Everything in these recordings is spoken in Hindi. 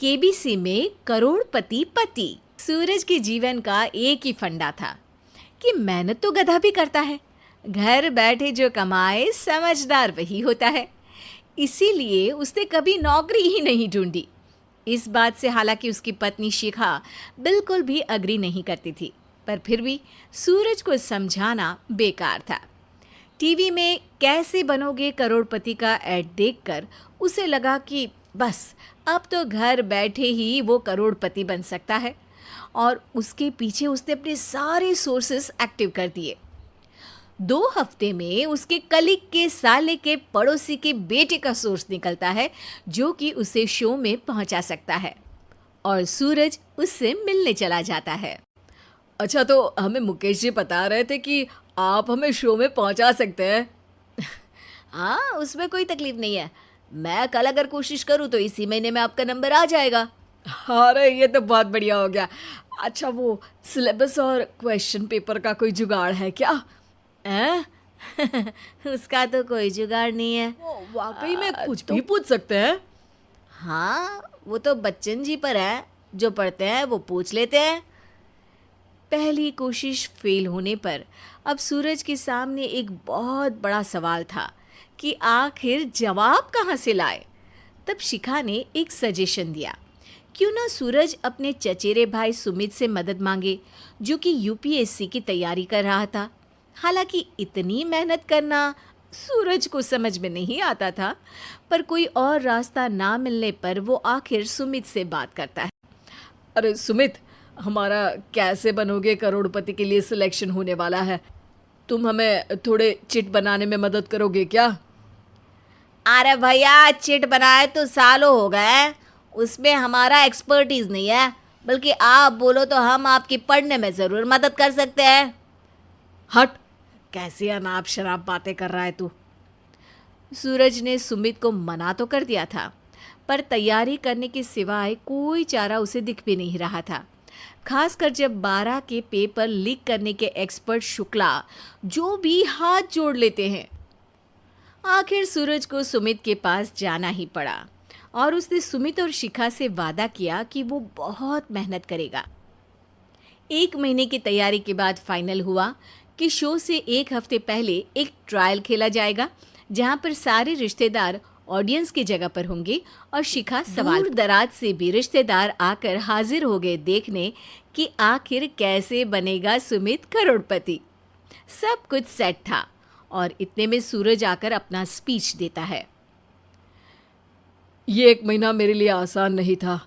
केबीसी में करोड़पति पति। सूरज के जीवन का एक ही फंडा था कि मेहनत तो गधा भी करता है, घर बैठे जो कमाए समझदार वही होता है। इसीलिए उसने कभी नौकरी ही नहीं ढूंढी। इस बात से हालांकि उसकी पत्नी शिखा बिल्कुल भी अग्री नहीं करती थी, पर फिर भी सूरज को समझाना बेकार था। टीवी में कैसे बनोगे करोड़पति का ऐड देखकर उसे लगा कि बस अब तो घर बैठे ही वो करोड़पति बन सकता है, और उसके पीछे उसने अपने सारे सोर्सेस एक्टिव कर दिए। 2 हफ्ते में उसके कलीग के साले के पड़ोसी के बेटे का सोर्स निकलता है जो कि उसे शो में पहुंचा सकता है, और सूरज उससे मिलने चला जाता है। अच्छा, तो हमें मुकेश जी बता रहे थे कि आप हमें शो में पहुंचा सकते हैं। हाँ, उसमें कोई तकलीफ नहीं है। मैं कल अगर कोशिश करूँ तो इसी महीने में आपका नंबर आ जाएगा। अरे ये तो बहुत बढ़िया हो गया। अच्छा, वो सिलेबस और क्वेश्चन पेपर का कोई जुगाड़ है क्या? उसका तो कोई जुगाड़ नहीं है। वाकई में कुछ भी पूछ सकते हैं? हाँ, वो तो बच्चन जी पर है, जो पढ़ते हैं वो पूछ लेते हैं। पहली कोशिश फेल होने पर अब सूरज के सामने एक बहुत बड़ा सवाल था कि आखिर जवाब कहाँ से लाए। तब शिखा ने एक सजेशन दिया, क्यों ना सूरज अपने चचेरे भाई सुमित से मदद मांगे, जो कि यूपीएससी की तैयारी कर रहा था। हालांकि इतनी मेहनत करना सूरज को समझ में नहीं आता था, पर कोई और रास्ता ना मिलने पर वो आखिर सुमित से बात करता है। अरे सुमित, हमारा कैसे बनोगे करोड़पति के लिए सिलेक्शन होने वाला है। तुम हमें थोड़े चिट बनाने में मदद करोगे क्या? अरे भैया, चिट बनाए तो सालों हो गए, उसमें हमारा एक्सपर्टीज नहीं है, बल्कि आप बोलो तो हम आपकी पढ़ने में ज़रूर मदद कर सकते हैं। हट, कैसी अनाप शराब बातें कर रहा है तू। सूरज ने सुमित को मना तो कर दिया था, पर तैयारी करने के सिवाय कोई चारा उसे दिख भी नहीं रहा था, खासकर जब 12 के पेपर लीक करने के एक्सपर्ट शुक्ला जो भी हाथ जोड़ लेते हैं। आखिर सूरज को सुमित के पास जाना ही पड़ा, और उसने सुमित और शिखा से वादा किया कि वो बहुत मेहनत करेगा। 1 महीने की तैयारी के बाद फाइनल हुआ कि शो से 1 हफ्ते पहले एक ट्रायल खेला जाएगा, जहां पर सारे रिश्तेदार ऑडियंस की जगह पर होंगे, और शिखा सवाल दराज से भी रिश्तेदार आकर हाजिर हो गए देखने कि आखिर कैसे बनेगा सुमित करोड़पति। सब कुछ सेट था, और इतने में सूरज आकर अपना स्पीच देता है। ये 1 महीना मेरे लिए आसान नहीं था,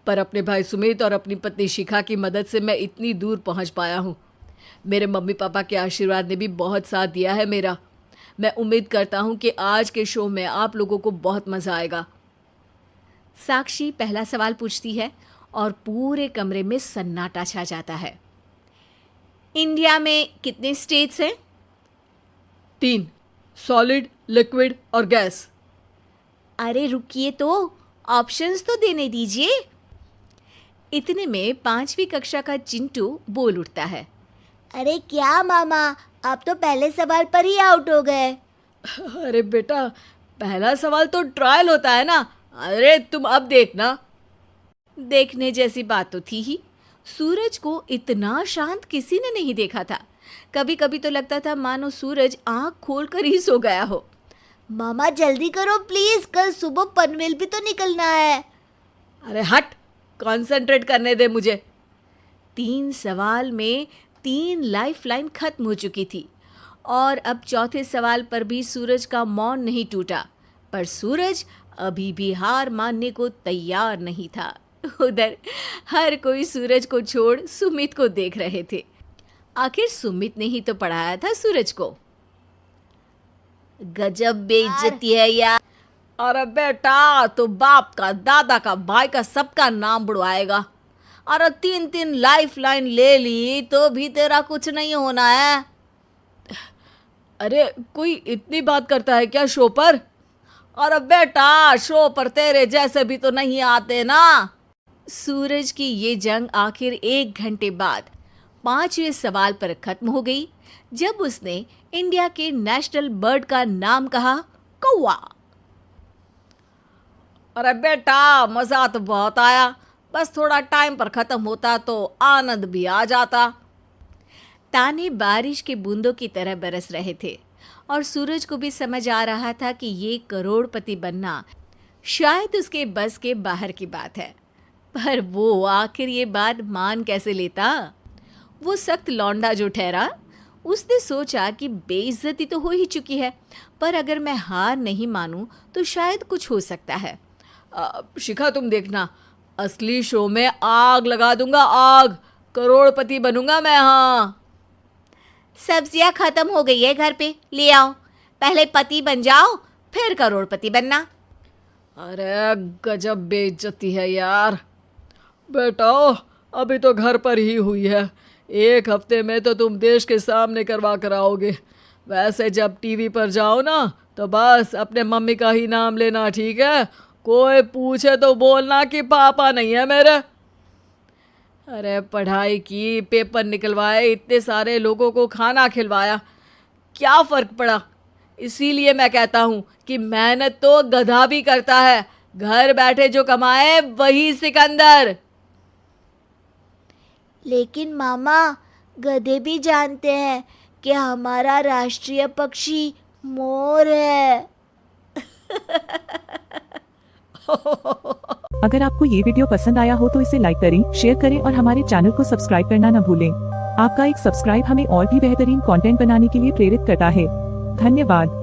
पर अपने भाई सुमित और अपनी पत्नी शिखा की मदद से मैं इतनी दूर पहुंच पाया हूँ। मेरे मम्मी पापा के आशीर्वाद ने भी बहुत साथ दिया है मेरा। मैं उम्मीद करता हूँ कि आज के शो में आप लोगों को बहुत मज़ा आएगा। साक्षी पहला सवाल पूछती है, और पूरे कमरे में सन्नाटा छा जाता है। इंडिया में कितने स्टेट्स हैं? 3, सॉलिड, लिक्विड और गैस। अरे रुकिए, तो ऑप्शंस तो देने दीजिए। इतने में 5वीं कक्षा का चिंटू बोल उठता है, अरे क्या मामा, आप तो पहले सवाल पर ही आउट हो गए। अरे बेटा, पहला सवाल तो ट्रायल होता है ना। अरे तुम अब देखना। देखने जैसी बात तो थी ही। सूरज को इतना शांत किसी ने नहीं देखा था। कभी कभी तो लगता था मानो सूरज आंख खोलकर ही सो गया हो। मामा जल्दी करो प्लीज, कल सुबह पनवेल भी तो निकलना है। अरे हट, कंसंट्रेट करने दे मुझे। 3 सवाल में 3 लाइफलाइन खत्म हो चुकी थी, और अब चौथे सवाल पर भी सूरज का मौन नहीं टूटा, पर सूरज अभी भी हार मानने को तैयार नहीं था। उधर हर कोई सूरज को छोड़ सुमित को देख रहे थे। आखिर सुमित ने ही तो पढ़ाया था सूरज को। गजब बेइज्जती है यार। अरे बेटा, तो बाप का, दादा का, भाई का, सबका नाम बुड़वाएगा। अरे 3 लाइफलाइन ले ली तो भी तेरा कुछ नहीं होना है। अरे कोई इतनी बात करता है क्या शो पर? अरे बेटा, शो पर तेरे जैसे भी तो नहीं आते ना। सूरज की ये जंग आखिर 1 घंटे बाद 5वें सवाल पर खत्म हो गई, जब उसने इंडिया के नेशनल बर्ड का नाम कहा, कौवा। अरे बेटा, मजा तो बहुत आया, बस थोड़ा टाइम पर खत्म होता तो आनंद भी आ जाता। ताने बारिश के बूंदों की तरह बरस रहे थे और सूरज को भी समझ आ रहा था कि ये करोड़पति बनना शायद उसके बस के बाहर की बात है। पर वो आखिर ये बात मान कैसे लेता? वो सख्त लौंडा जो ठहरा, उसने सोचा कि बेइज्जती तो हो ही चुकी है, पर अगर मैं हार नहीं मानूं तो शायद कुछ हो सकता है। शिखा, तुम देखना, असली शो में आग लगा दूंगा, आग, करोड़पति बनूंगा मैं। हाँ, सब्जियां खत्म हो गई है घर पे, ले आओ। पहले पति बन जाओ, फिर करोड़पति बनना। अरे गजब बेइज्जती है यार। बेटा, अभी तो घर पर ही हुई है, 1 हफ्ते में तो तुम देश के सामने करवा कर आओगे। वैसे जब टीवी पर जाओ ना तो बस अपने मम्मी का ही नाम लेना, ठीक है? कोई पूछे तो बोलना कि पापा नहीं है मेरे। अरे पढ़ाई की, पेपर निकलवाए, इतने सारे लोगों को खाना खिलवाया, क्या फ़र्क पड़ा? इसीलिए मैं कहता हूँ कि मेहनत तो गधा भी करता है, घर बैठे जो कमाए वही सिकंदर। लेकिन मामा, गधे भी जानते हैं कि हमारा राष्ट्रीय पक्षी मोर है। अगर आपको ये वीडियो पसंद आया हो तो इसे लाइक करें, शेयर करें और हमारे चैनल को सब्सक्राइब करना न भूलें। आपका एक सब्सक्राइब हमें और भी बेहतरीन कंटेंट बनाने के लिए प्रेरित करता है। धन्यवाद।